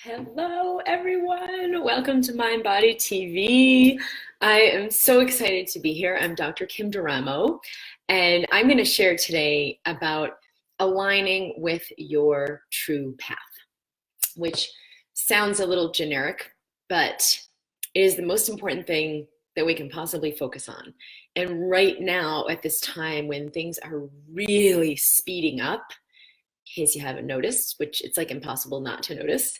Hello, everyone. Welcome to MindBody TV. I am so excited to be here. I'm Dr. Kim Duramo, and I'm going to share today about aligning with your true path, which sounds a little generic, but it is the most important thing that we can possibly focus on. And right now, at this time when things are really speeding up, in case you haven't noticed, which it's like impossible not to notice,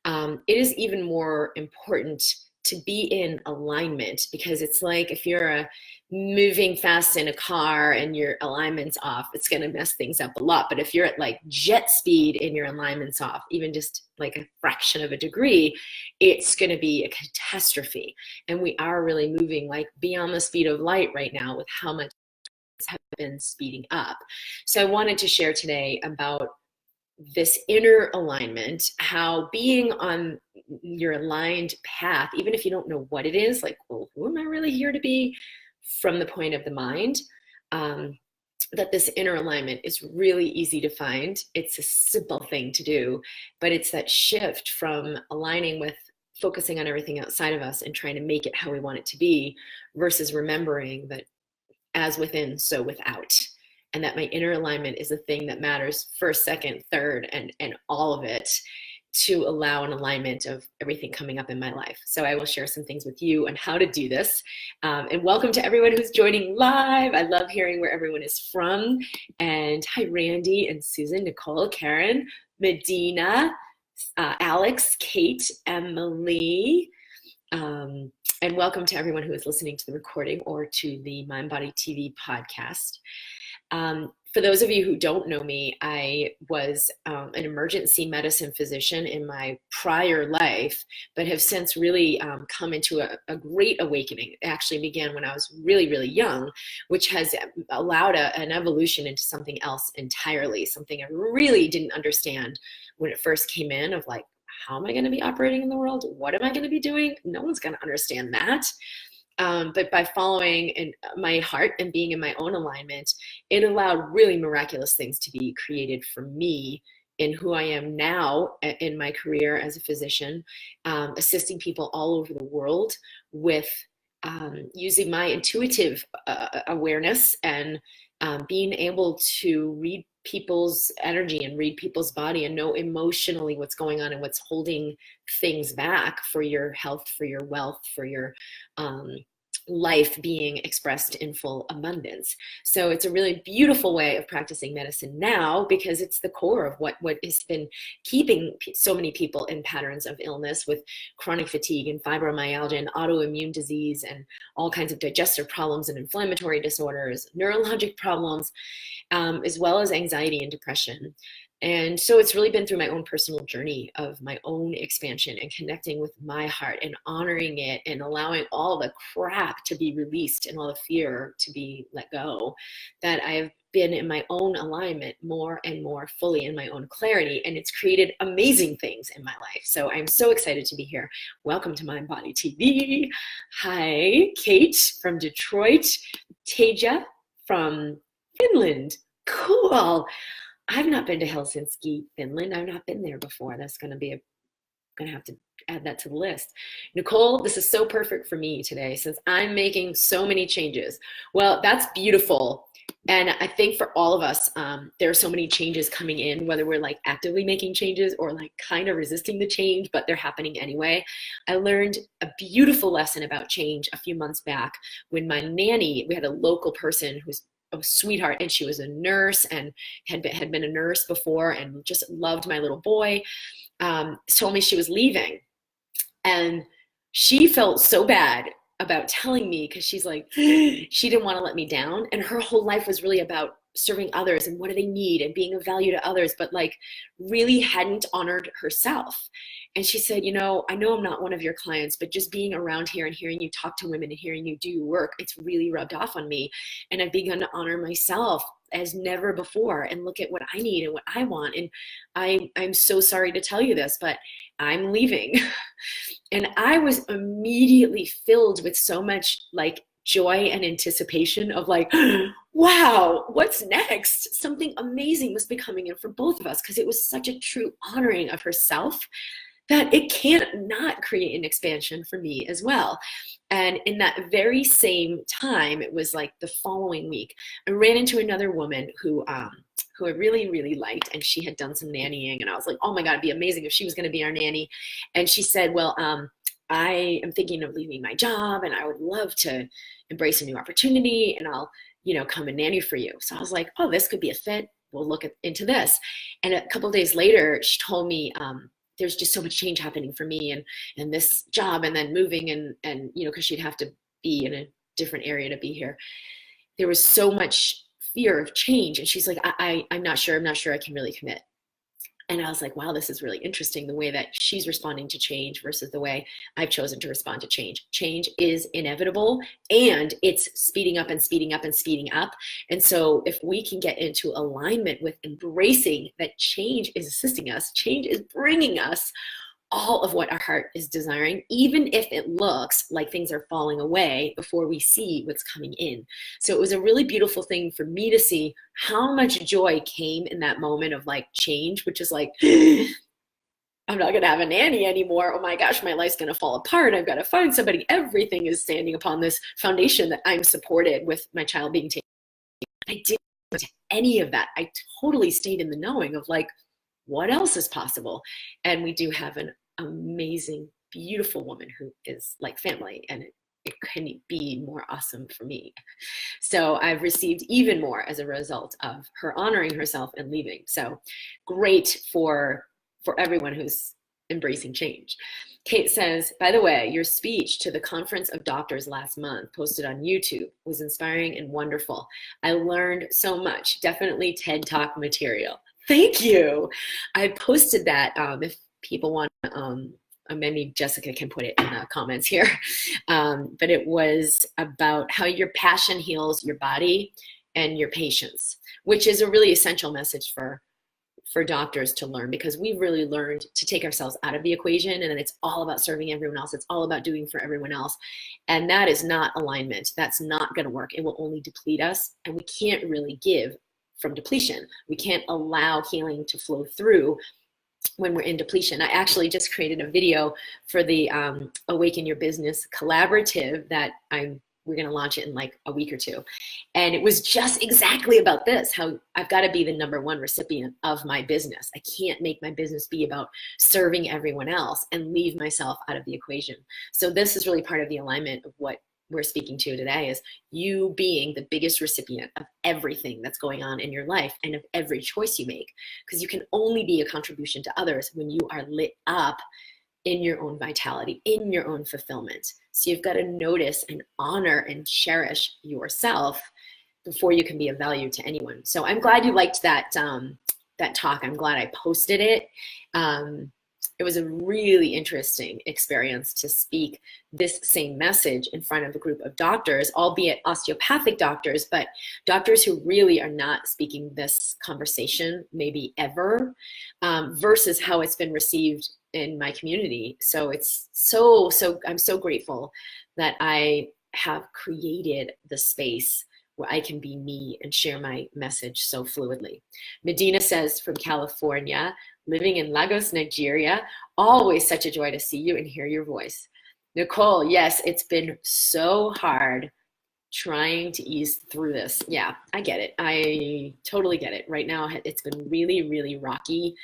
it is even more important to be in alignment, because it's like if you're moving fast in a car and your alignment's off, it's going to mess things up a lot. But if you're at like jet speed and your alignment's off, even just like a fraction of a degree, it's going to be a catastrophe. And we are really moving like beyond the speed of light right now with how much have been speeding up. So I wanted to share today about this inner alignment, how being on your aligned path, even if you don't know what it is, like, well, who am I really here to be from the point of the mind, that this inner alignment is really easy to find. It's a simple thing to do, but it's that shift from aligning with focusing on everything outside of us and trying to make it how we want it to be, versus remembering that as within, so without. And that my inner alignment is the thing that matters first, second, third, and all of it, to allow an alignment of everything coming up in my life. So I will share some things with you on how to do this. And welcome to everyone who's joining live. I love hearing where everyone is from. And hi, Randy and Susan, Nicole, Karen, Medina, Alex, Kate, Emily. And welcome to everyone who is listening to the recording or to the MindBody TV podcast. For those of you who don't know me, I was an emergency medicine physician in my prior life, but have since really come into a great awakening. It actually began when I was really, really young, which has allowed an evolution into something else entirely, something I really didn't understand when it first came in, of like, how am I going to be operating in the world? What am I going to be doing? No one's going to understand that. But by following in my heart and being in my own alignment, it allowed really miraculous things to be created for me in who I am now in my career as a physician, assisting people all over the world with using my intuitive awareness and being able to read people's energy and read people's body and know emotionally what's going on and what's holding things back for your health, for your wealth, for your life being expressed in full abundance. So it's a really beautiful way of practicing medicine now, because it's the core of what has been keeping so many people in patterns of illness with chronic fatigue and fibromyalgia and autoimmune disease and all kinds of digestive problems and inflammatory disorders, neurologic problems, as well as anxiety and depression. And so it's really been through my own personal journey of my own expansion and connecting with my heart and honoring it and allowing all the crap to be released and all the fear to be let go, that I've been in my own alignment more and more fully in my own clarity. And it's created amazing things in my life. So I'm so excited to be here. Welcome to MindBody TV. Hi, Kate from Detroit. Teja from Finland. Cool. I've not been to Helsinki, Finland. I've not been there before. That's going to have to add that to the list. Nicole, this is so perfect for me today since I'm making so many changes. Well, that's beautiful. And I think for all of us, there are so many changes coming in, whether we're like actively making changes or like kind of resisting the change, but they're happening anyway. I learned a beautiful lesson about change a few months back when my nanny, we had a local person who's a sweetheart, and she was a nurse and had been a nurse before and just loved my little boy, told me she was leaving. And she felt so bad about telling me, because she's like, she didn't want to let me down. And her whole life was really about serving others and what do they need and being of value to others, but like really hadn't honored herself. And she said, I know I'm not one of your clients, but just being around here and hearing you talk to women and hearing you do your work, it's really rubbed off on me. And I've begun to honor myself as never before and look at what I need and what I want. And I'm so sorry to tell you this, but I'm leaving. And I was immediately filled with so much like joy and anticipation of like, wow, what's next? Something amazing must be coming in for both of us, because it was such a true honoring of herself that it can't not create an expansion for me as well. And in that very same time, it was like the following week, I ran into another woman who I really, really liked, and she had done some nannying, and I was like, oh my God, it'd be amazing if she was going to be our nanny. And she said, well, I am thinking of leaving my job, and I would love to embrace a new opportunity, and I'll, come and nanny for you. So I was like, oh, this could be a fit. We'll look into this. And a couple of days later, she told me, there's just so much change happening for me and this job, and then moving and because she'd have to be in a different area to be here. There was so much fear of change. And she's like, I'm not sure I can really commit. And I was like, wow, this is really interesting, the way that she's responding to change versus the way I've chosen to respond to change. Change is inevitable, and it's speeding up and speeding up and speeding up. And so if we can get into alignment with embracing that change is assisting us, change is bringing us all of what our heart is desiring, even if it looks like things are falling away before we see what's coming in. So it was a really beautiful thing for me to see how much joy came in that moment of like change, which is like, I'm not going to have a nanny anymore. Oh my gosh, my life's going to fall apart. I've got to find somebody. Everything is standing upon this foundation that I'm supported with my child being taken. I didn't go to any of that. I totally stayed in the knowing of like, what else is possible? And we do have an amazing, beautiful woman who is like family, and it couldn't be more awesome for me. So I've received even more as a result of her honoring herself and leaving. So great for everyone who's embracing change. Kate says, by the way, your speech to the Conference of Doctors last month, posted on YouTube, was inspiring and wonderful. I learned so much. Definitely TED Talk material. Thank you. I posted that. If people want, maybe Jessica can put it in the comments here. But it was about how your passion heals your body and your patients, which is a really essential message for doctors to learn, because we've really learned to take ourselves out of the equation, and then it's all about serving everyone else. It's all about doing for everyone else. And that is not alignment. That's not going to work. It will only deplete us, and we can't really give from depletion. We can't allow healing to flow through when we're in depletion. I actually just created a video for the Awaken Your Business collaborative that we're going to launch it in like a week or two. And it was just exactly about this, how I've got to be the #1 recipient of my business. I can't make my business be about serving everyone else and leave myself out of the equation. So this is really part of the alignment of what we're speaking to today, is you being the biggest recipient of everything that's going on in your life and of every choice you make, because you can only be a contribution to others when you are lit up in your own vitality, in your own fulfillment. So you've got to notice and honor and cherish yourself before you can be of value to anyone. So I'm glad you liked that talk. I'm glad I posted it. It was a really interesting experience to speak this same message in front of a group of doctors, albeit osteopathic doctors, but doctors who really are not speaking this conversation maybe ever, versus how it's been received in my community. So it's I'm so grateful that I have created the space where I can be me and share my message so fluidly. Medina says, from California, living in Lagos, Nigeria, always such a joy to see you and hear your voice. Nicole, yes, it's been so hard trying to ease through this. Yeah, I get it. I totally get it. Right now, it's been really, really rocky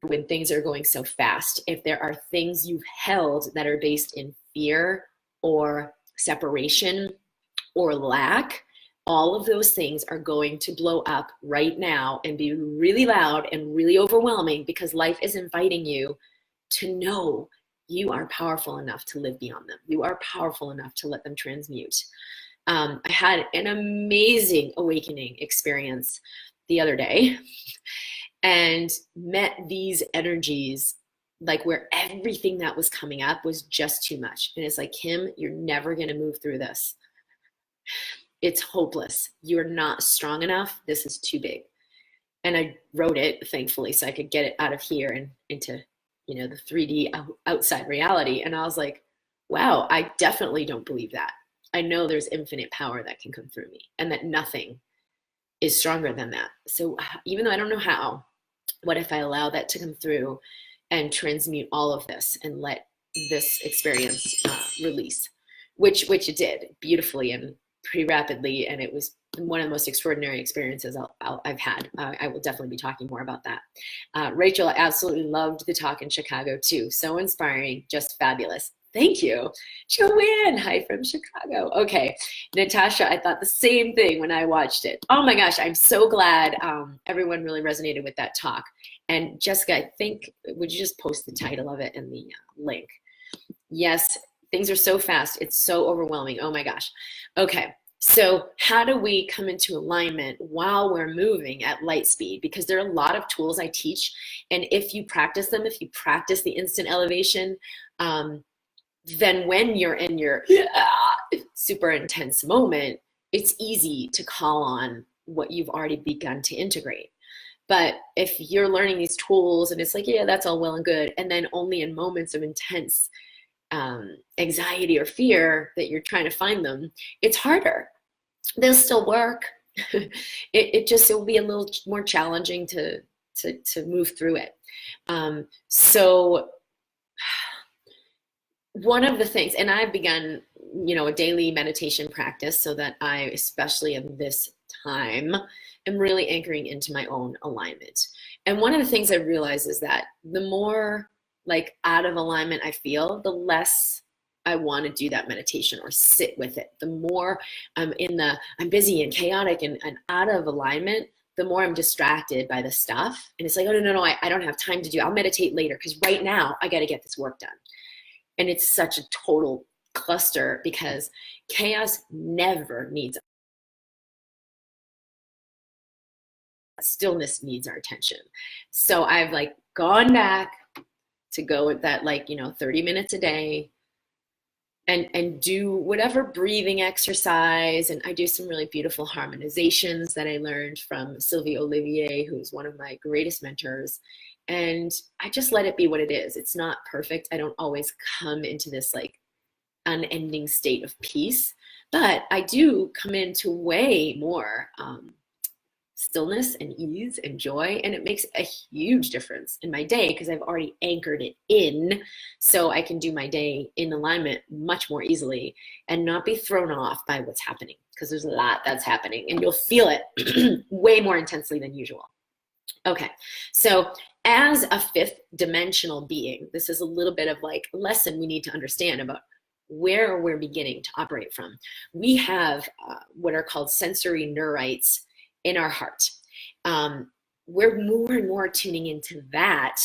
when things are going so fast. If there are things you've held that are based in fear or separation or lack, all of those things are going to blow up right now and be really loud and really overwhelming, because life is inviting you to know you are powerful enough to live beyond them. You are powerful enough to let them transmute. I had an amazing awakening experience the other day and met these energies, like where everything that was coming up was just too much. And it's like, Kim, you're never going to move through this. It's hopeless. You're not strong enough. This is too big. And I wrote it, thankfully, so I could get it out of here and into, the 3D outside reality. And I was like, wow, I definitely don't believe that. I know there's infinite power that can come through me, and that nothing is stronger than that. So even though I don't know how, what if I allow that to come through and transmute all of this and let this experience release, which it did beautifully and pretty rapidly. And it was one of the most extraordinary experiences I've had. I will definitely be talking more about that. Rachel absolutely loved the talk in Chicago too. So inspiring, just fabulous. Thank you. Joanne, hi from Chicago. Okay, Natasha, I thought the same thing when I watched it. Oh my gosh, I'm so glad everyone really resonated with that talk. And Jessica, I think, would you just post the title of it and the link? Yes, things are so fast. It's so overwhelming. Oh my gosh. Okay, so how do we come into alignment while we're moving at light speed? Because there are a lot of tools I teach. And if you practice them, if you practice the instant elevation, then when you're in your super intense moment, it's easy to call on what you've already begun to integrate. But if you're learning these tools and it's like, yeah, that's all well and good, and then only in moments of intense anxiety or fear that you're trying to find them, it's harder. They'll still work. It'll be a little more challenging to move through it. So one of the things, and I've begun, a daily meditation practice so that I, especially in this time, am really anchoring into my own alignment. And one of the things I realize is that the more like out of alignment I feel, the less I want to do that meditation or sit with it. The more I'm busy and chaotic and out of alignment, the more I'm distracted by the stuff. And it's like, oh, no, I don't have time to do it. I'll meditate later because right now I got to get this work done. And it's such a total cluster because chaos never needs us. Stillness needs our attention. So I've like gone back to go with that 30 minutes a day and do whatever breathing exercise. And I do some really beautiful harmonizations that I learned from Sylvie Olivier, who's one of my greatest mentors. And I just let it be what it is. It's not perfect. I don't always come into this like unending state of peace, but I do come into way more stillness and ease and joy. And it makes a huge difference in my day because I've already anchored it in. So I can do my day in alignment much more easily and not be thrown off by what's happening, because there's a lot that's happening and you'll feel it way more intensely than usual. Okay, so as a fifth dimensional being, this is a little bit of like a lesson we need to understand about where we're beginning to operate from. We have what are called sensory neurites in our heart. We're more and more tuning into that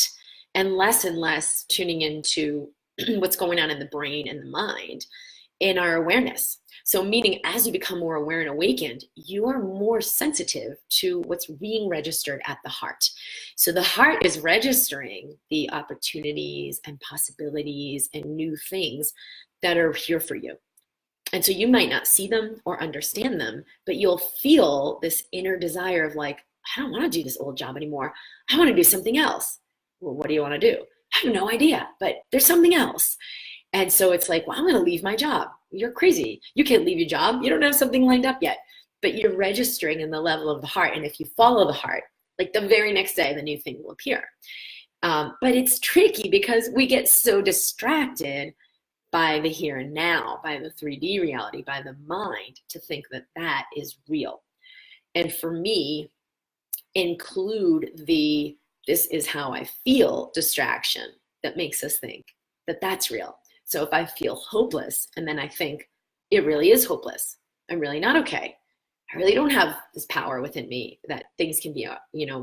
and less tuning into what's going on in the brain and the mind in our awareness. So meaning as you become more aware and awakened, you are more sensitive to what's being registered at the heart. So the heart is registering the opportunities and possibilities and new things that are here for you. And so you might not see them or understand them, but you'll feel this inner desire of like, I don't want to do this old job anymore. I want to do something else. Well, what do you want to do? I have no idea, but there's something else. And so it's like, well, I'm going to leave my job. You're crazy. You can't leave your job. You don't have something lined up yet, but you're registering in the level of the heart. And if you follow the heart, like the very next day, the new thing will appear. But it's tricky because we get so distracted by the here and now, by the 3D reality, by the mind, to think that that is real. And for me, include the this is how I feel distraction that makes us think that that's real. So if I feel hopeless and then I think it really is hopeless, I'm really not okay. I really don't have this power within me that things can be,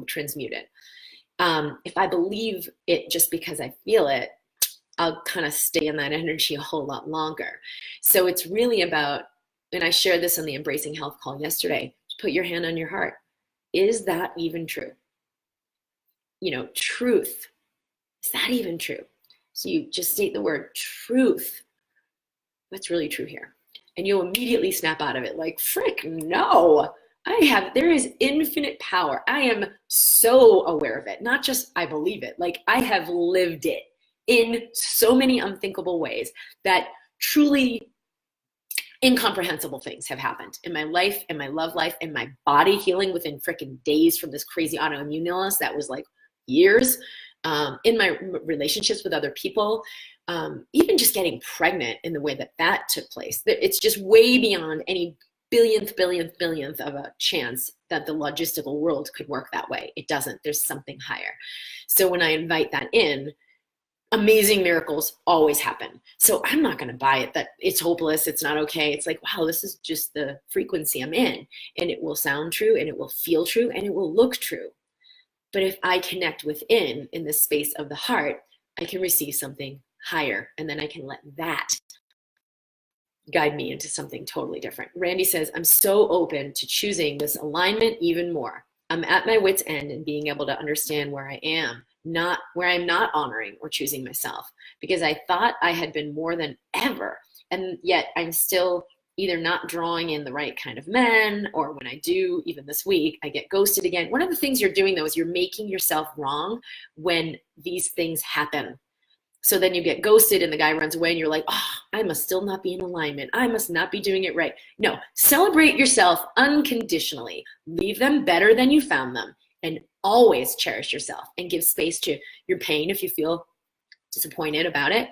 transmuted. If I believe it just because I feel it, I'll kind of stay in that energy a whole lot longer. So it's really about, and I shared this on the Embracing Health call yesterday, put your hand on your heart. Is that even true? Truth. Is that even true? So you just state the word truth. What's really true here? And you'll immediately snap out of it like, frick, no. There is infinite power. I am so aware of it. Not just I believe it, like I have lived it in so many unthinkable ways that truly incomprehensible things have happened in my life, in my love life, in my body healing within freaking days from this crazy autoimmune illness that was like years. in my relationships with other people, even just getting pregnant in the way that that took place. It's just way beyond any billionth of a chance that the logistical world could work that way. It doesn't. There's something higher. So when I invite that in, amazing miracles always happen. So I'm not going to buy it that it's hopeless, it's not okay. It's like, wow, this is just the frequency I'm in, and it will sound true, and it will feel true, and it will look true. But if I connect within in the space of the heart, I can receive something higher, and then I can let that guide me into something totally different. Randy says, I'm so open to choosing this alignment even more. I'm at my wit's end in being able to understand where I am, not where I'm not honoring or choosing myself, because I thought I had been more than ever. And yet I'm still either not drawing in the right kind of men, or when I do, even this week, I get ghosted again. One of the things you're doing though is you're making yourself wrong when these things happen. So then you get ghosted and the guy runs away and you're like, oh, I must still not be in alignment. I must not be doing it right. No, celebrate yourself unconditionally. Leave them better than you found them, and always cherish yourself and give space to your pain if you feel disappointed about it.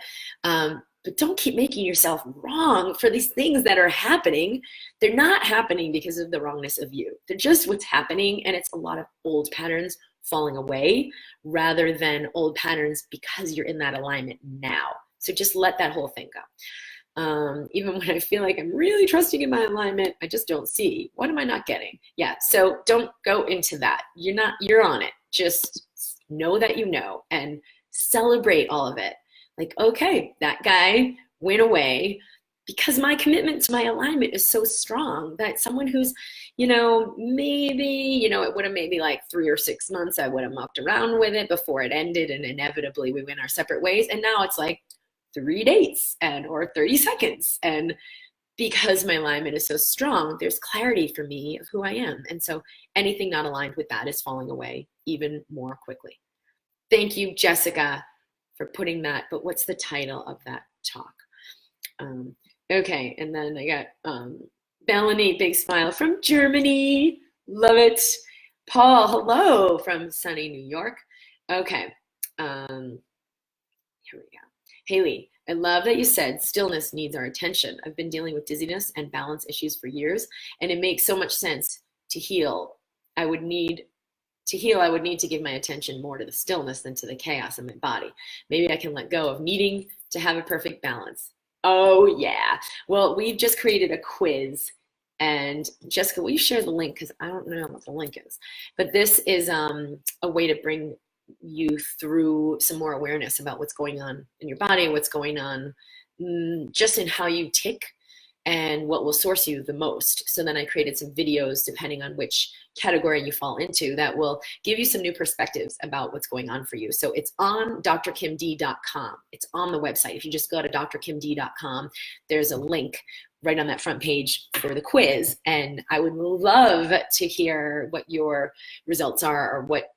But don't keep making yourself wrong for these things that are happening. They're not happening because of the wrongness of you. They're just what's happening, and it's a lot of old patterns falling away rather than old patterns because you're in that alignment now. So just let that whole thing go. Even when I feel like I'm really trusting in my alignment, I just don't see. What am I not getting? Yeah, so don't go into that. You're on it. Just know that you know, and celebrate all of it. Like, okay, that guy went away because my commitment to my alignment is so strong that someone who's, maybe, it would have maybe like 3 or 6 months, I would have mucked around with it before it ended, and inevitably we went our separate ways. And now it's like 3 dates or 30 seconds. And because my alignment is so strong, there's clarity for me of who I am. And so anything not aligned with that is falling away even more quickly. Thank you, Jessica, for putting that. But what's the title of that talk? Okay, and then I got Melanie, big smile from Germany. Love it. Paul, hello from sunny New York. Okay, here we go. Haley, I love that you said stillness needs our attention. I've been dealing with dizziness and balance issues for years, and it makes so much sense to heal. I would need to give my attention more to the stillness than to the chaos in my body. Maybe I can let go of needing to have a perfect balance. Oh yeah. Well, we've just created a quiz, and Jessica, will you share the link? Because I don't know what the link is. But this is a way to bring you through some more awareness about what's going on in your body, what's going on just in how you tick, and what will source you the most. So then I created some videos depending on which category you fall into that will give you some new perspectives about what's going on for you. So it's on drkimd.com. It's on the website. If you just go to drkimd.com, there's a link right on that front page for the quiz. And I would love to hear what your results are, or what,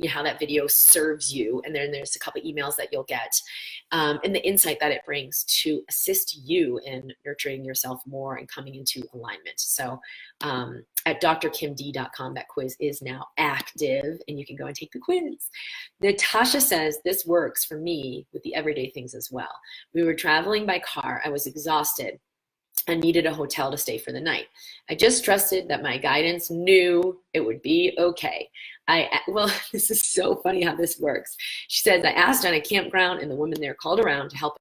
how that video serves you. And then there's a couple emails that you'll get, and the insight that it brings to assist you in nurturing yourself more and coming into alignment. So at drkimd.com, that quiz is now active, and you can go and take the quiz. Natasha says, this works for me with the everyday things as well. We were traveling by car. I was exhausted and needed a hotel to stay for the night. I just trusted that my guidance knew it would be okay. Well, this is so funny how this works. She says, I asked on a campground, and the woman there called around to help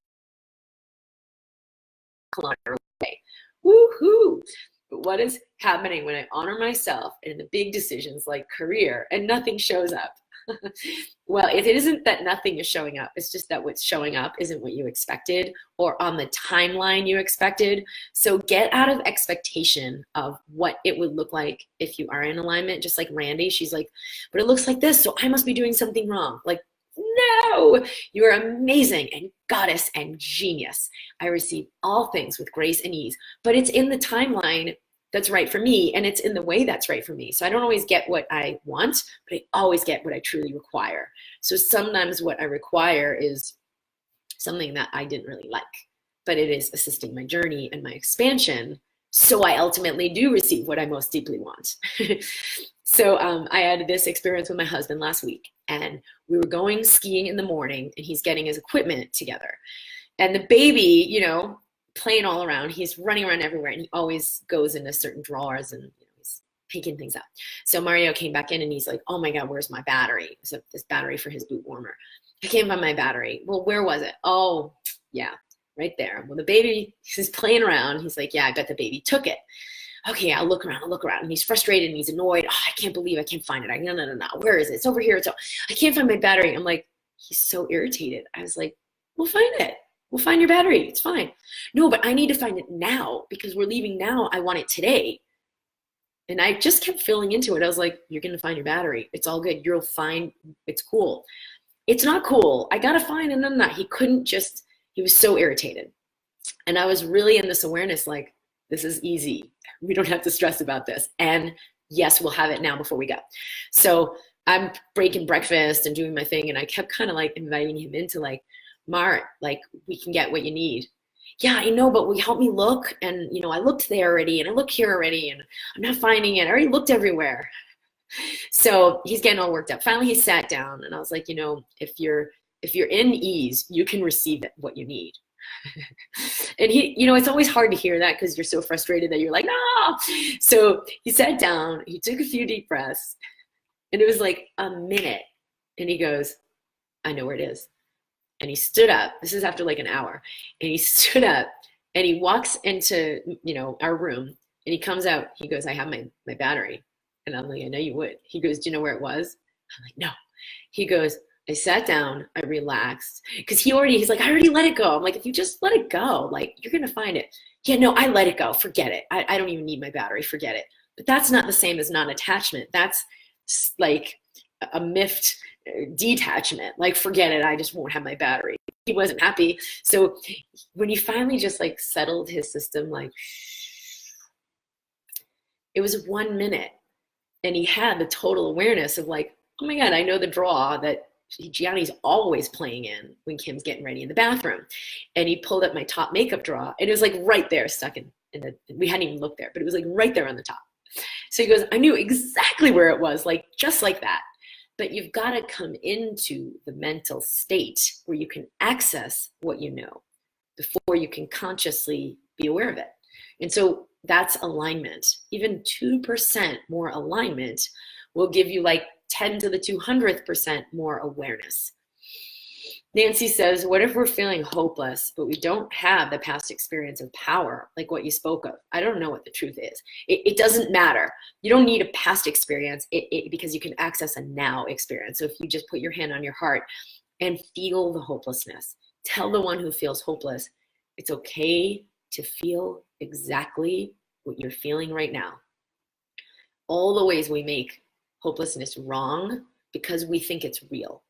along her way. Woohoo! But what is happening when I honor myself in the big decisions like career and nothing shows up? Well, it isn't that nothing is showing up. It's just that what's showing up isn't what you expected or on the timeline you expected. So get out of expectation of what it would look like if you are in alignment. Just like Randy, she's like, but it looks like this, so I must be doing something wrong. Like, no, you are amazing and goddess and genius. I receive all things with grace and ease, but it's in the timeline that's right for me, and it's in the way that's right for me. So I don't always get what I want, but I always get what I truly require. So sometimes what I require is something that I didn't really like, but it is assisting my journey and my expansion. So I ultimately do receive what I most deeply want. So I had this experience with my husband last week, and we were going skiing in the morning, and he's getting his equipment together. And the baby, playing all around, he's running around everywhere, and he always goes into certain drawers and he's picking things up. So Mario came back in and he's like, oh my God, where's my battery? So this battery for his boot warmer. I can't find my battery. Well, where was it? Oh, yeah, right there. Well, the baby, he's playing around. He's like, yeah, I bet the baby took it. Okay, I'll look around. And he's frustrated and he's annoyed. Oh, I can't believe I can't find it. No. Where is it? It's over here. I can't find my battery. I'm like, he's so irritated. I was like, we'll find it. We'll find your battery. It's fine. No, but I need to find it now because we're leaving now. I want it today. And I just kept filling into it. I was like, you're going to find your battery. It's all good. You'll find, it's cool. It's not cool. I got to find it. No. He was so irritated. And I was really in this awareness, like, this is easy. We don't have to stress about this. And yes, we'll have it now before we go. So I'm breaking breakfast and doing my thing. And I kept kind of like inviting him into like, Mart, like we can get what you need. Yeah, I know, but will you help me look? And, I looked there already and I looked here already and I'm not finding it. I already looked everywhere. So he's getting all worked up. Finally, he sat down and I was like, if you're in ease, you can receive what you need. And it's always hard to hear that because you're so frustrated that you're like, no. So he sat down, he took a few deep breaths, and it was like a minute. And he goes, I know where it is. And he stood up. This is after like an hour. And he stood up and he walks into, our room and he comes out. He goes, I have my battery. And I'm like, I know you would. He goes, do you know where it was? I'm like, no. He goes, I sat down, I relaxed. Because he's like, I already let it go. I'm like, if you just let it go, like, you're going to find it. Yeah, no, I let it go. Forget it. I don't even need my battery. Forget it. But that's not the same as non-attachment. That's like a miffed detachment. Like, forget it. I just won't have my battery. He wasn't happy. So when he finally just like settled his system, like, it was 1 minute. And he had the total awareness of like, oh my God, I know the draw that Gianni's always playing in when Kim's getting ready in the bathroom. And he pulled up my top makeup drawer and it was like right there stuck in we hadn't even looked there, but it was like right there on the top. So he goes, I knew exactly where it was, like just like that. But you've got to come into the mental state where you can access what you know before you can consciously be aware of it. And so that's alignment. Even 2% more alignment will give you like 10 to the 200th% more awareness. Nancy says, what if we're feeling hopeless, but we don't have the past experience of power, like what you spoke of? I don't know what the truth is. It doesn't matter. You don't need a past experience because you can access a now experience. So if you just put your hand on your heart and feel the hopelessness, tell the one who feels hopeless, it's okay to feel exactly what you're feeling right now. All the ways we make hopelessness wrong because we think it's real.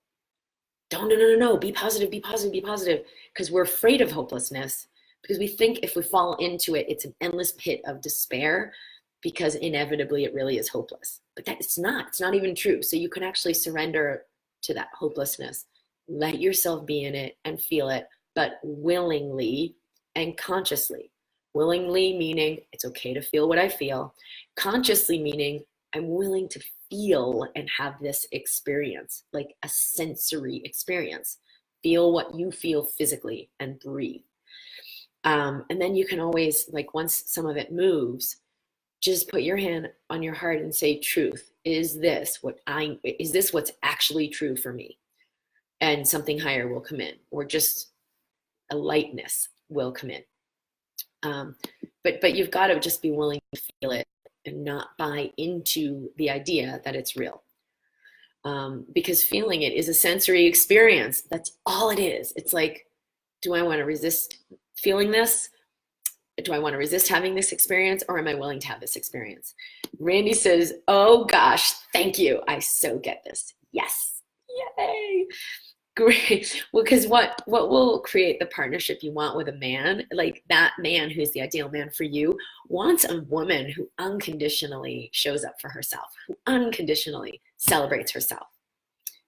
No, be positive, because we're afraid of hopelessness, because we think if we fall into it, it's an endless pit of despair, because inevitably it really is hopeless. But it's not even true. So you can actually surrender to that hopelessness, let yourself be in it and feel it, but willingly and consciously. Willingly meaning it's okay to feel what I feel. Consciously meaning I'm willing to feel and have this experience, like a sensory experience. Feel what you feel physically and breathe. And then you can always, like, once some of it moves, just put your hand on your heart and say, truth, is this what's actually true for me? And something higher will come in, or just a lightness will come in. But you've got to just be willing to feel it and not buy into the idea that it's real. Because feeling it is a sensory experience. That's all it is. It's like, do I want to resist feeling this? Do I want to resist having this experience, or am I willing to have this experience? Randy says, oh gosh, thank you. I so get this. Yes. Yay. Great. Well, because what will create the partnership you want with a man, like that man who's the ideal man for you, wants a woman who unconditionally shows up for herself, who unconditionally celebrates herself.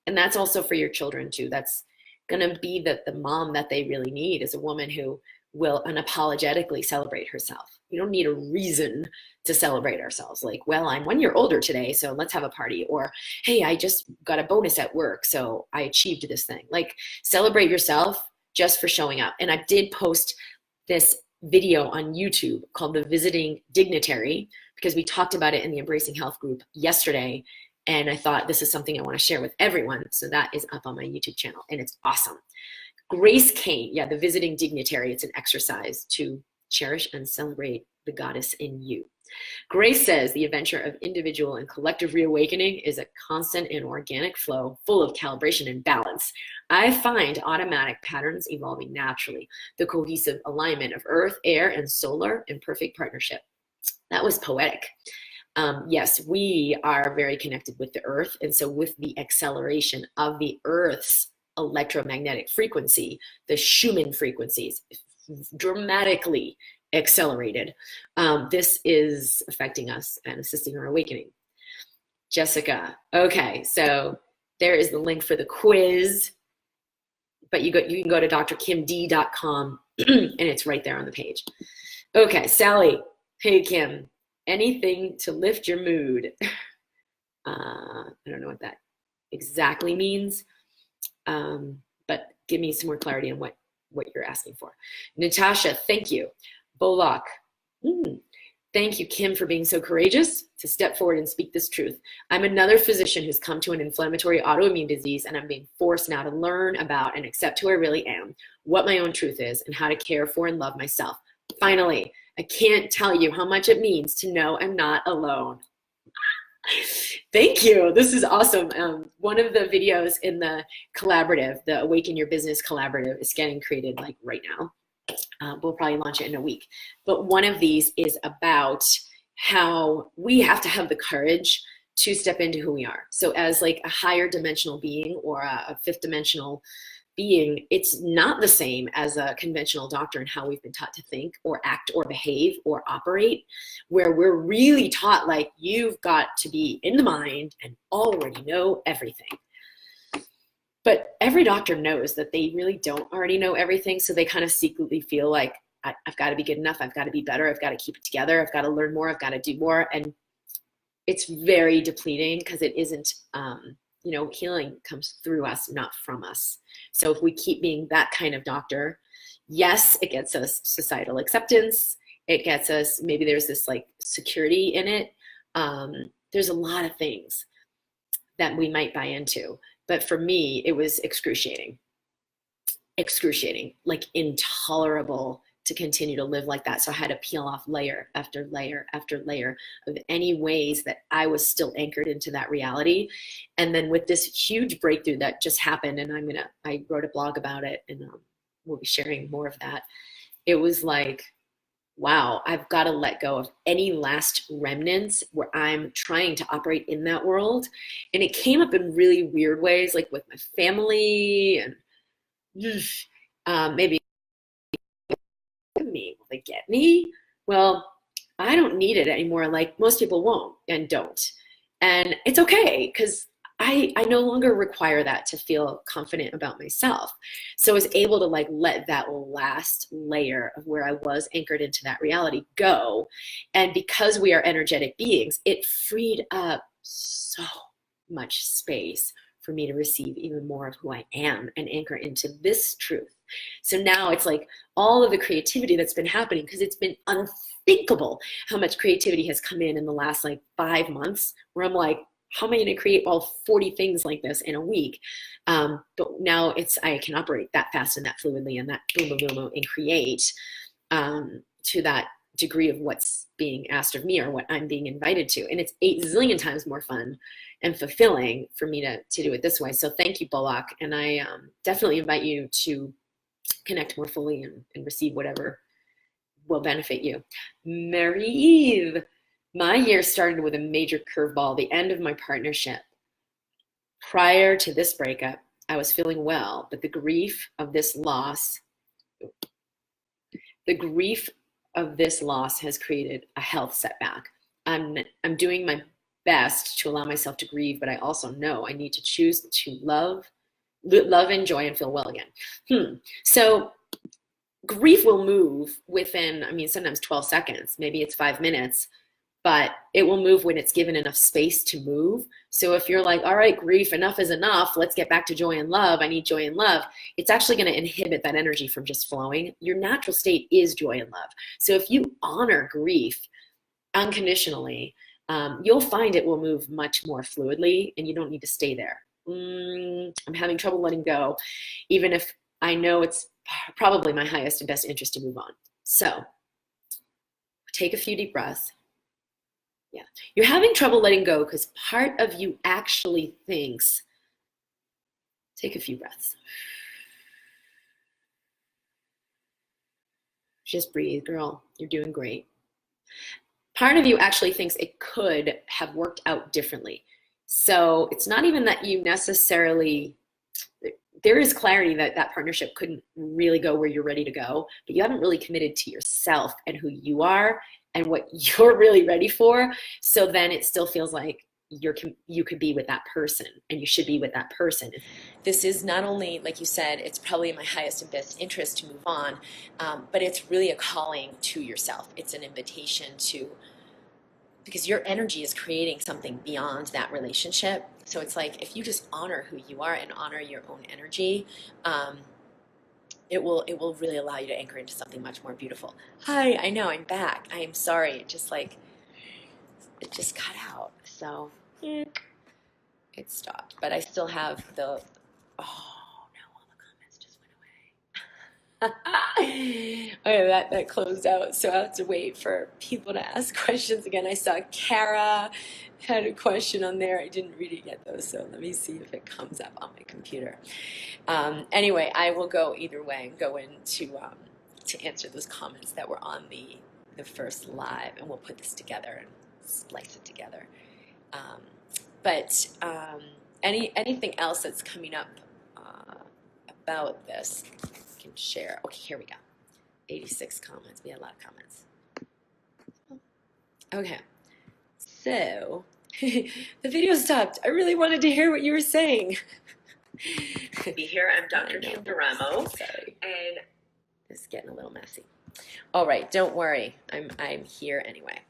And that's also for your children too. That's going to be the mom that they really need, is a woman who will unapologetically celebrate herself. We don't need a reason to celebrate ourselves. Like, well, I'm 1 year older today, so let's have a party. Or, hey, I just got a bonus at work, so I achieved this thing. Like, celebrate yourself just for showing up. And I did post this video on YouTube called The Visiting Dignitary, because we talked about it in the Embracing Health group yesterday. And I thought this is something I want to share with everyone. So that is up on my YouTube channel, and it's awesome. Grace Kane, yeah, The Visiting Dignitary. It's an exercise to cherish and celebrate the goddess in you. Grace says the adventure of individual and collective reawakening is a constant and organic flow full of calibration and balance. I find automatic patterns evolving naturally, the cohesive alignment of earth, air, and solar in perfect partnership. That was poetic. Yes, we are very connected with the earth. And so with the acceleration of the earth's electromagnetic frequency, the Schumann frequencies, dramatically accelerated. This is affecting us and assisting our awakening. Jessica, okay, so there is the link for the quiz, but you can go to drkimd.com and it's right there on the page. Okay, Sally, hey Kim, anything to lift your mood? I don't know what that exactly means, but give me some more clarity on what you're asking for. Natasha, thank you. Bolak, thank you, Kim, for being so courageous to step forward and speak this truth. I'm another physician who's come to an inflammatory autoimmune disease, and I'm being forced now to learn about and accept who I really am, what my own truth is, and how to care for and love myself. Finally, I can't tell you how much it means to know I'm not alone. Thank you. This is awesome. One of the videos in the collaborative, the Awaken Your Business collaborative, is getting created like right now. We'll probably launch it in a week. But one of these is about how we have to have the courage to step into who we are. So as like a higher dimensional being or a fifth dimensional being, it's not the same as a conventional doctor and how we've been taught to think or act or behave or operate, where we're really taught like you've got to be in the mind and already know everything. But every doctor knows that they really don't already know everything, so they kind of secretly feel like I've got to be good enough, I've got to be better, I've got to keep it together, I've got to learn more, I've got to do more. And it's very depleting because it isn't, healing comes through us, not from us. So if we keep being that kind of doctor, yes, it gets us societal acceptance. It gets us, maybe there's this like security in it. There's a lot of things that we might buy into. But for me, it was excruciating, like intolerable to continue to live like that. So I had to peel off layer after layer after layer of any ways that I was still anchored into that reality. And then with this huge breakthrough that just happened, and I wrote a blog about it, and we'll be sharing more of that. It was like, wow, I've got to let go of any last remnants where I'm trying to operate in that world. And it came up in really weird ways, like with my family, and maybe me, will they get me? Well, I don't need it anymore. Like most people won't and don't. And it's okay, because I no longer require that to feel confident about myself. So I was able to like let that last layer of where I was anchored into that reality go. And because we are energetic beings, it freed up so much space for me to receive even more of who I am and anchor into this truth. So now it's like all of the creativity that's been happening, because it's been unthinkable how much creativity has come in the last like 5 months, where I'm like, how am I going to create all 40 things like this in a week? But now I can operate that fast and that fluidly and that boom, boom, boom, boom, and create to that degree of what's being asked of me or what I'm being invited to. And it's 8 zillion times more fun and fulfilling for me to do it this way. So thank you, Bolak. And I definitely invite you to connect more fully and receive whatever will benefit you. Mary Eve, my year started with a major curveball, the end of my partnership. Prior to this breakup, I was feeling well, but the grief of this loss has created a health setback. I'm doing my best to allow myself to grieve, but I also know I need to choose to love, enjoy, and feel well again. So grief will move within, I mean, sometimes 12 seconds, maybe it's 5 minutes, but it will move when it's given enough space to move. So if you're like, all right, grief, enough is enough, let's get back to joy and love, I need joy and love, it's actually going to inhibit that energy from just flowing. Your natural state is joy and love. So if you honor grief unconditionally, you'll find it will move much more fluidly and you don't need to stay there. I'm having trouble letting go, even if I know it's probably my highest and best interest to move on. So take a few deep breaths. Yeah, you're having trouble letting go because part of you actually thinks, take a few breaths. Just breathe, girl, you're doing great. Part of you actually thinks it could have worked out differently. So it's not even that you necessarily, there is clarity that that partnership couldn't really go where you're ready to go, but you haven't really committed to yourself and who you are and what you're really ready for. So then it still feels like you could be with that person and you should be with that person. This is not only, like you said, it's probably in my highest and best interest to move on, but it's really a calling to yourself. It's an invitation to, because your energy is creating something beyond that relationship. So it's like if you just honor who you are and honor your own energy, it will really allow you to anchor into something much more beautiful. Hi, I know I'm back. I am sorry. It just cut out. So it stopped. But I still have the, oh no, all the comments just went away. Okay, that closed out. So I have to wait for people to ask questions again. I saw Kara had a question on there. I didn't read it yet though, so let me see if it comes up on my computer. Anyway, I will go either way and go into to answer those comments that were on the first live, and we'll put this together and splice it together. But anything else that's coming up about this, I can share. Okay, here we go. 86 comments. We had a lot of comments. Okay, so the video stopped. I really wanted to hear what you were saying. Be here. I'm Dr. Kim Duramo. Sorry, and it's getting a little messy. All right, don't worry. I'm here anyway.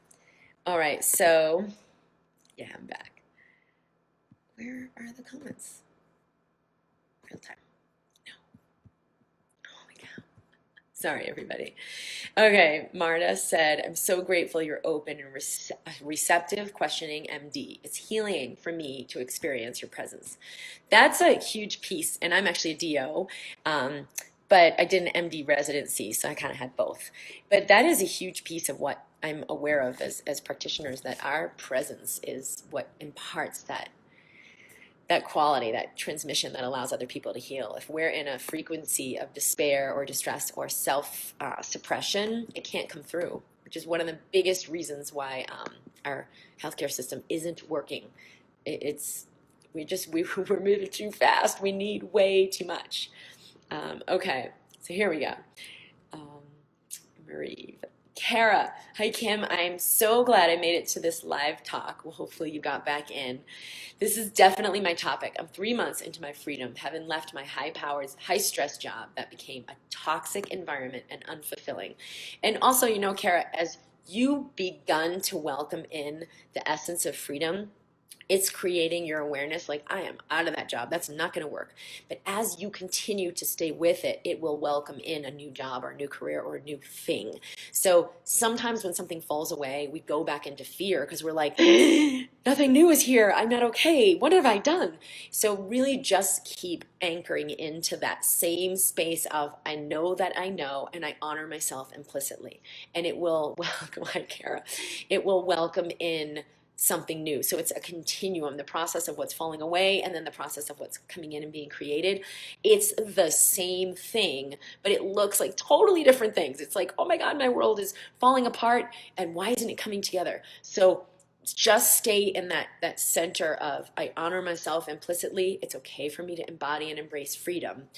All right, so yeah, I'm back. Where are the comments? Real time. No. Holy cow. Sorry, everybody. Okay, Marta said, I'm so grateful you're open and receptive, questioning MD. It's healing for me to experience your presence. That's a huge piece, and I'm actually a DO, but I did an MD residency, so I kind of had both. But that is a huge piece of what I'm aware of as practitioners, that our presence is what imparts that quality, that transmission that allows other people to heal. If we're in a frequency of despair or distress or self-suppression, it can't come through, which is one of the biggest reasons why our healthcare system isn't working. We're moving too fast. We need way too much. Okay, so here we go. Marie. Kara, hi Kim, I'm so glad I made it to this live talk. Well, hopefully you got back in. This is definitely my topic. I'm 3 months into my freedom, having left my high-powered, high-stress job that became a toxic environment and unfulfilling. And also, you know, Kara, as you begun to welcome in the essence of freedom, it's creating your awareness like, I am out of that job. That's not going to work. But as you continue to stay with it, it will welcome in a new job or a new career or a new thing. So sometimes when something falls away, we go back into fear because we're like, nothing new is here. I'm not okay. What have I done? So really just keep anchoring into that same space of, I know that I know, and I honor myself implicitly. And it will welcome, like Kara, it will welcome in something new. So it's a continuum, the process of what's falling away and then the process of what's coming in and being created. It's the same thing, but it looks like totally different things. It's like, oh my God, my world is falling apart and why isn't it coming together? So just stay in that center of, I honor myself implicitly. It's okay for me to embody and embrace freedom,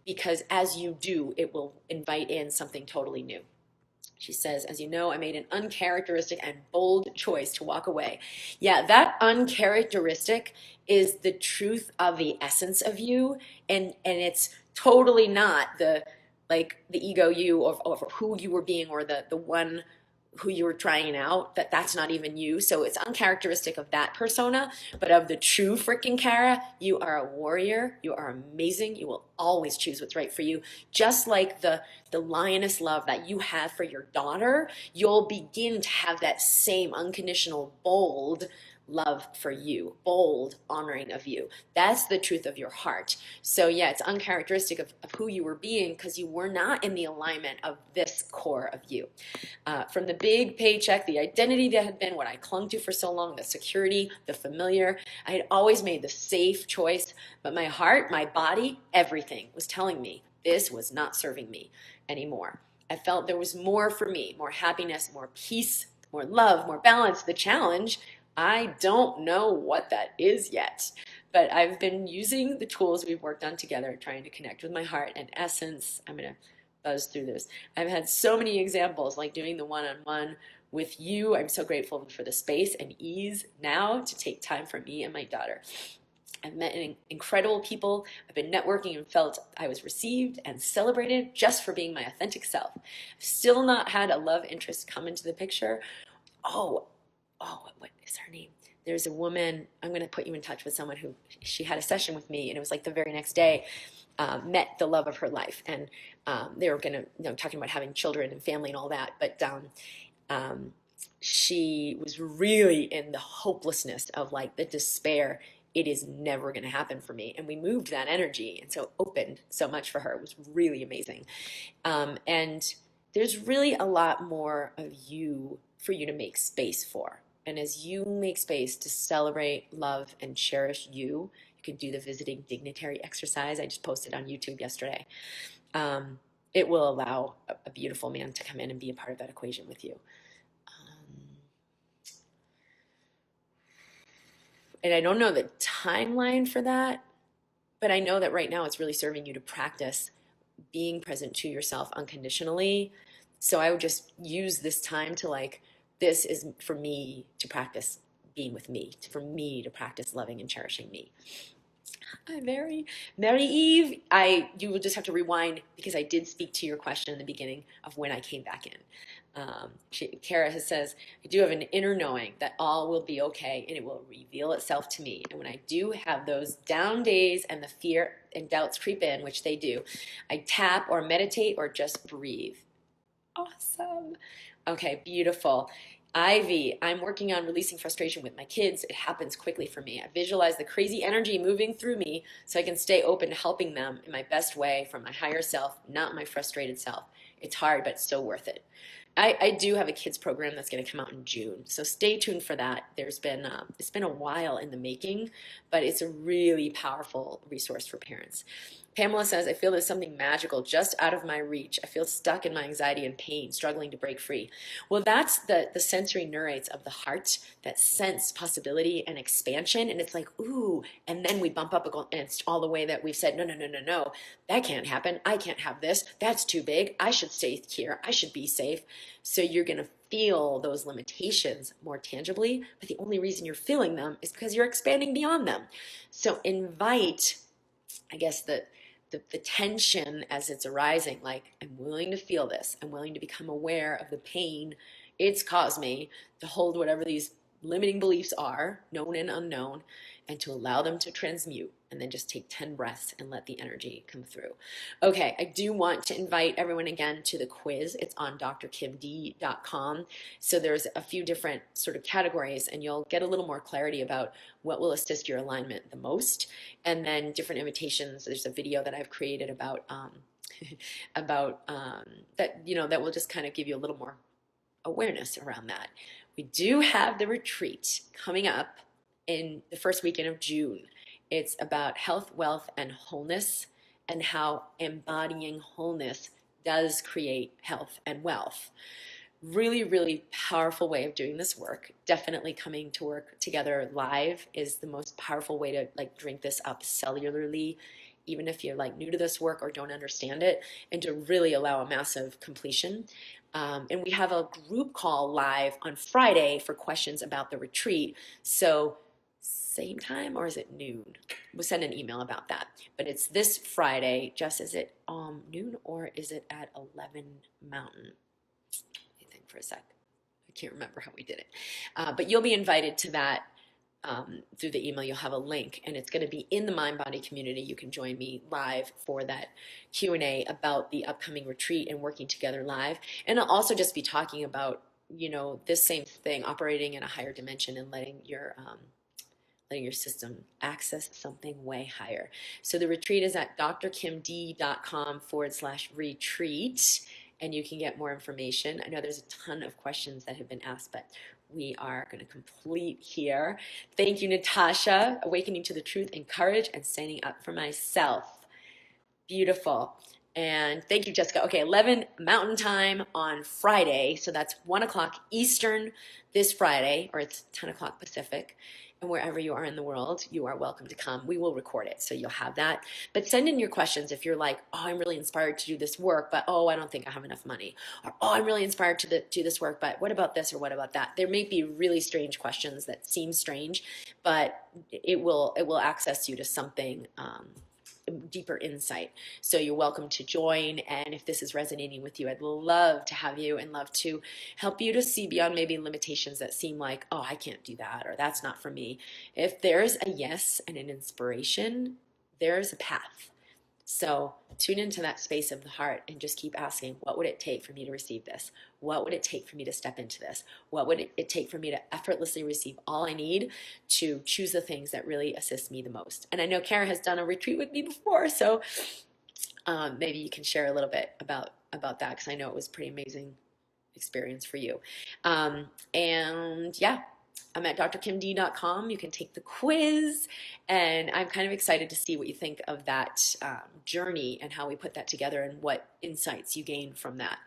because as you do, it will invite in something totally new. She says, as you know, I made an uncharacteristic and bold choice to walk away. Yeah, that uncharacteristic is the truth of the essence of you, and it's totally not the like the ego you, or who you were being, or the one who you were trying out, that's not even you. So it's uncharacteristic of that persona, but of the true freaking Kara, you are a warrior. You are amazing. You will always choose what's right for you. Just like the lioness love that you have for your daughter, you'll begin to have that same unconditional, bold love for you, bold honoring of you. That's the truth of your heart. So yeah, it's uncharacteristic of who you were being, because you were not in the alignment of this core of you. From the big paycheck, the identity that had been what I clung to for so long, the security, the familiar, I had always made the safe choice, but my heart, my body, everything was telling me this was not serving me anymore. I felt there was more for me, more happiness, more peace, more love, more balance. The challenge, I don't know what that is yet, but I've been using the tools we've worked on together, trying to connect with my heart. And essence, I'm going to buzz through this. I've had so many examples, like doing the one-on-one with you. I'm so grateful for the space and ease now to take time for me and my daughter. I've met incredible people. I've been networking and felt I was received and celebrated just for being my authentic self. I've still not had a love interest come into the picture. Oh, what is her name? There's a woman, I'm going to put you in touch with someone who, she had a session with me, and it was like the very next day, met the love of her life. And they were going to, talking about having children and family and all that. But she was really in the hopelessness of like the despair. It is never going to happen for me. And we moved that energy. And so opened so much for her. It was really amazing. And there's really a lot more of you for you to make space for. And as you make space to celebrate, love, and cherish you, you can do the visiting dignitary exercise I just posted on YouTube yesterday. It will allow a beautiful man to come in and be a part of that equation with you. And I don't know the timeline for that, but I know that right now it's really serving you to practice being present to yourself unconditionally. So I would just use this time to like, this is for me to practice being with me, for me to practice loving and cherishing me. Hi, Mary Eve. You will just have to rewind, because I did speak to your question in the beginning of when I came back in. Kara says, I do have an inner knowing that all will be okay and it will reveal itself to me. And when I do have those down days and the fear and doubts creep in, which they do, I tap or meditate or just breathe. Awesome. Okay, beautiful. Ivy, I'm working on releasing frustration with my kids. It happens quickly for me. I visualize the crazy energy moving through me so I can stay open to helping them in my best way from my higher self, not my frustrated self. It's hard, but it's so worth it. I do have a kids program that's going to come out in June, so stay tuned for that. It's been a while in the making, but it's a really powerful resource for parents. Pamela says, I feel there's something magical just out of my reach. I feel stuck in my anxiety and pain, struggling to break free. Well, that's the sensory neurites of the heart that sense possibility and expansion. And it's like, ooh, and then we bump up against all the way that we've said, no, that can't happen. I can't have this. That's too big. I should stay here. I should be safe. So you're going to feel those limitations more tangibly, but the only reason you're feeling them is because you're expanding beyond them. So invite, I guess, the tension as it's arising, like, I'm willing to feel this. I'm willing to become aware of the pain it's caused me, to hold whatever these limiting beliefs are, known and unknown, and to allow them to transmute, and then just take 10 breaths and let the energy come through. Okay, I do want to invite everyone again to the quiz. It's on drkimd.com. So there's a few different sort of categories, and you'll get a little more clarity about what will assist your alignment the most. And then different invitations. There's a video that I've created about that, that will just kind of give you a little more awareness around that. We do have the retreat coming up in the first weekend of June. It's about health, wealth, and wholeness, and how embodying wholeness does create health and wealth. Really, really powerful way of doing this work. Definitely coming to work together live is the most powerful way to like drink this up cellularly, even if you're like new to this work or don't understand it, and to really allow a massive completion. And we have a group call live on Friday for questions about the retreat. So same time or is it noon? We'll send an email about that. But it's this Friday. Jess, is it noon or is it at 11 Mountain? Let me think for a sec. I can't remember how we did it. But you'll be invited to that through the email. You'll have a link, and it's going to be in the MindBody community. You can join me live for that Q&A about the upcoming retreat and working together live. And I'll also just be talking about, you know, this same thing, operating in a higher dimension and letting your system access something way higher. So the retreat is at drkimd.com/retreat, and you can get more information. I know there's a ton of questions that have been asked, but we are going to complete here. Thank you, Natasha. Awakening to the truth and courage and standing up for myself. Beautiful. And thank you, Jessica. Okay, 11 Mountain Time on Friday. So that's 1 o'clock Eastern this Friday, or it's 10 o'clock Pacific. And wherever you are in the world, you are welcome to come. We will record it, so you'll have that. But send in your questions if you're like, oh, I'm really inspired to do this work, but oh, I don't think I have enough money. Or oh, I'm really inspired to do this work, but what about this or what about that? There may be really strange questions that seem strange, but it will access you to something deeper insight. So you're welcome to join, and if this is resonating with you, I'd love to have you and love to help you to see beyond maybe limitations that seem like, oh, I can't do that, or that's not for me. If there's a yes and an inspiration, there's a path. So tune into that space of the heart and just keep asking, what would it take for me to receive this? What would it take for me to step into this? What would it take for me to effortlessly receive all I need to choose the things that really assist me the most? And I know Kara has done a retreat with me before, so maybe you can share a little bit about that, because I know it was a pretty amazing experience for you. And yeah, I'm at drkimd.com. You can take the quiz, and I'm kind of excited to see what you think of that journey and how we put that together and what insights you gain from that.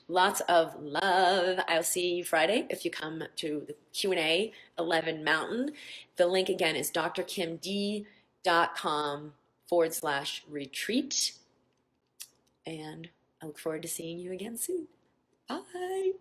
Lots of love. I'll see you Friday if you come to the Q&A, 11 Mountain. The link again is drkimd.com/retreat. And I look forward to seeing you again soon. Bye.